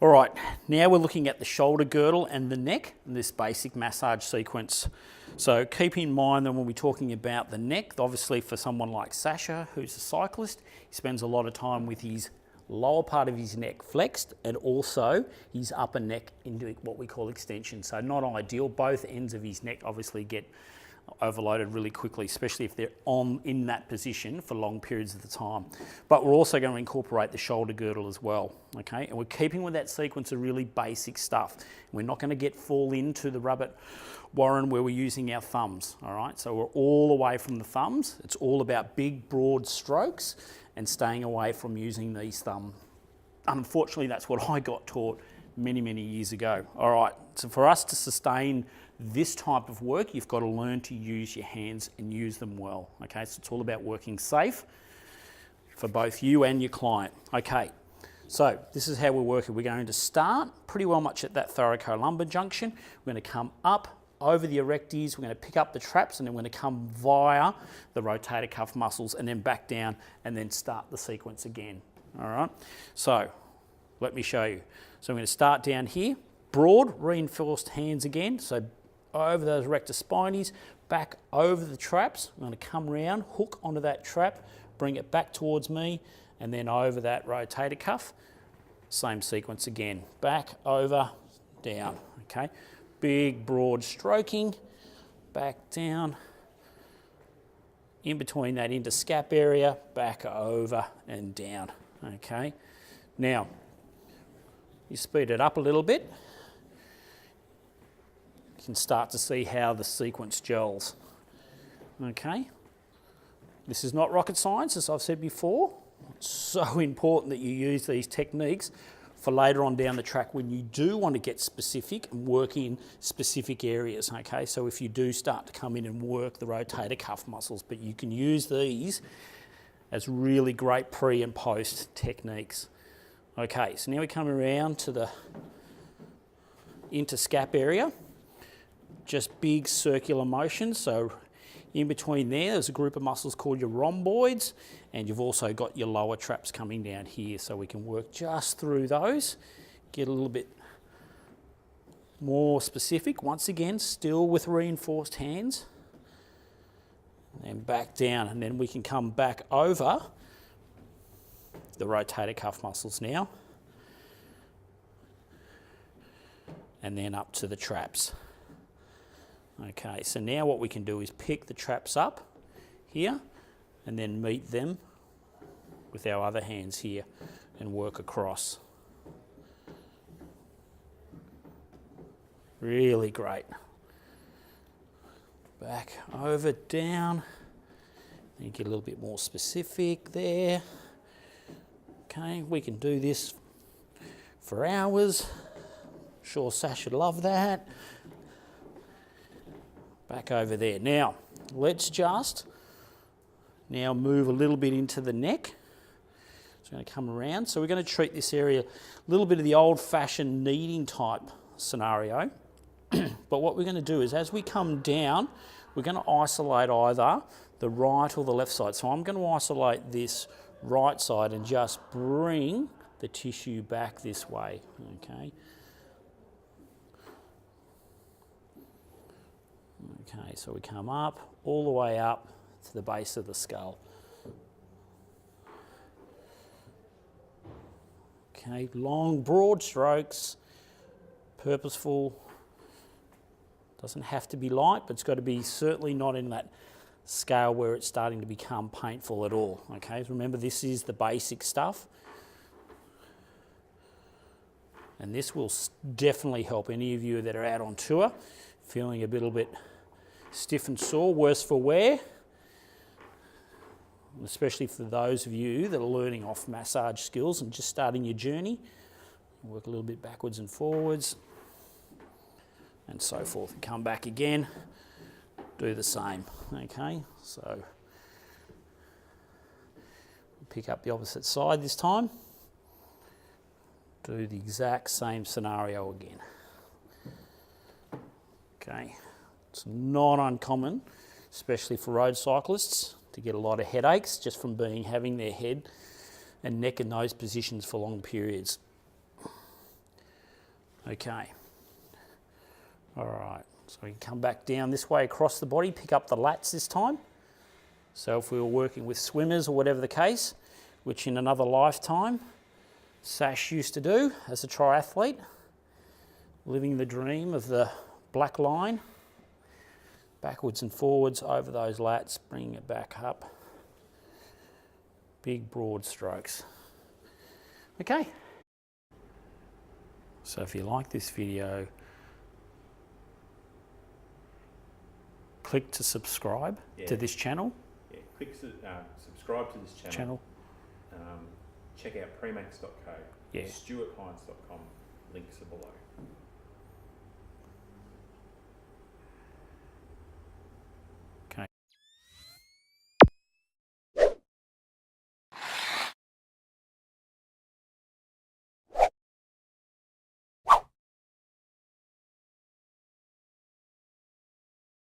All right, now we're looking at the shoulder girdle and the neck in this basic massage sequence. So keep in mind that when we're talking about the neck, obviously for someone like Sasha, who's a cyclist, he spends a lot of time with his lower part of his neck flexed and also his upper neck into what we call extension. So not ideal. Both ends of his neck obviously get overloaded really quickly, especially if they're in that position for long periods of the time. But we're also going to incorporate the shoulder girdle as well, okay? And we're keeping with that sequence of really basic stuff. We're not going to fall into the rabbit warren where we're using our thumbs, all right? So we're all away from the thumbs. It's all about big, broad strokes and staying away from using these thumbs. Unfortunately, that's what I got taught many, many years ago. All right, so for us to sustain this type of work, you've got to learn to use your hands and use them well, okay? So it's all about working safe for both you and your client. Okay, so this is how we're working. We're going to start pretty well much at that thoracolumbar junction. We're going to come up over the erectors, we're going to pick up the traps, and then we're going to come via the rotator cuff muscles and then back down and then start the sequence again, all right? So let me show you. So I'm going to start down here, broad, reinforced hands again, so over those rectus spines, back over the traps. I'm going to come round, hook onto that trap, bring it back towards me, and then over that rotator cuff. Same sequence again, back, over, down, okay? Big, broad stroking, back down, in between that interscap area, back over and down, okay? Now, you speed it up a little bit, you can start to see how the sequence gels, okay? This is not rocket science, as I've said before. It's so important that you use these techniques for later on down the track when you do want to get specific and work in specific areas, okay? So if you do start to come in and work the rotator cuff muscles, but you can use these as really great pre and post techniques. Okay, so now we come around to the interscap area, just big circular motions. So in between there's a group of muscles called your rhomboids, and you've also got your lower traps coming down here, so we can work just through those, get a little bit more specific. Once again, still with reinforced hands, and back down, and then we can come back over the rotator cuff muscles now, and then up to the traps. Okay, so now what we can do is pick the traps up here and then meet them with our other hands here and work across. Really great. Back, over, down. And get a little bit more specific there. Okay, we can do this for hours. Sure, Sasha would love that. Back over there. Now, let's just now move a little bit into the neck. So we're going to come around. So we're going to treat this area a little bit of the old-fashioned kneading type scenario. But what we're going to do is as we come down, we're going to isolate either the right or the left side. So I'm going to isolate this right side and just bring the tissue back this way, okay? Okay, so we come up, all the way up to the base of the skull. Okay, long, broad strokes, purposeful. Doesn't have to be light, but it's got to be certainly not in that scale where it's starting to become painful at all. Okay, remember this is the basic stuff. And this will definitely help any of you that are out on tour, feeling a little bit stiff and sore, worse for wear. Especially for those of you that are learning off massage skills and just starting your journey. Work a little bit backwards and forwards and so forth. And come back again, do the same, okay? So pick up the opposite side this time. Do the exact same scenario again. Okay, it's not uncommon, especially for road cyclists, to get a lot of headaches just from having their head and neck in those positions for long periods. Okay. All right, so we can come back down this way across the body, pick up the lats this time. So if we were working with swimmers or whatever the case, which in another lifetime, Sash used to do as a triathlete, living the dream of the black line, backwards and forwards over those lats, bringing it back up. Big broad strokes. Okay. So if you like this video, click to subscribe to this channel. Yeah, click subscribe to this channel. Check out premax.co, Yeah. stuarthines.com, links are below.